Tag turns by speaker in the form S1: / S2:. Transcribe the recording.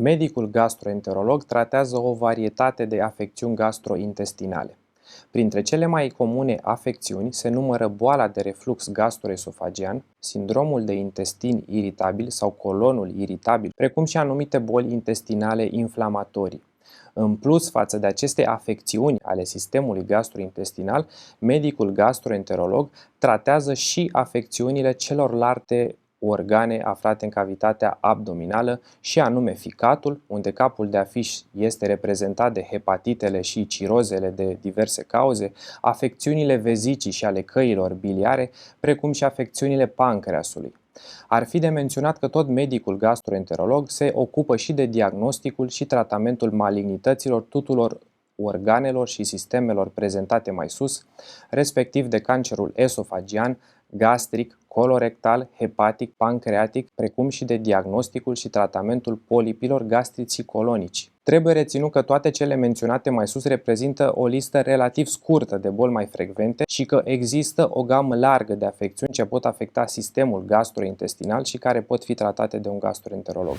S1: Medicul gastroenterolog tratează o varietate de afecțiuni gastrointestinale. Printre cele mai comune afecțiuni se numără boala de reflux gastroesofagian, sindromul de intestin iritabil sau colonul iritabil, precum și anumite boli intestinale inflamatorii. În plus față de aceste afecțiuni ale sistemului gastrointestinal, medicul gastroenterolog tratează și afecțiunile celorlalte organe aflate în cavitatea abdominală și anume ficatul, unde capul de afiș este reprezentat de hepatitele și cirozele de diverse cauze, afecțiunile vezicii și ale căilor biliare, precum și afecțiunile pancreasului. Ar fi de menționat că tot medicul gastroenterolog se ocupă și de diagnosticul și tratamentul malignităților tuturor organelor și sistemelor prezentate mai sus, respectiv de cancerul esofagian, gastric, colorectal, hepatic, pancreatic, precum și de diagnosticul și tratamentul polipilor gastrici și colonici. Trebuie reținut că toate cele menționate mai sus reprezintă o listă relativ scurtă de boli mai frecvente și că există o gamă largă de afecțiuni ce pot afecta sistemul gastrointestinal și care pot fi tratate de un gastroenterolog.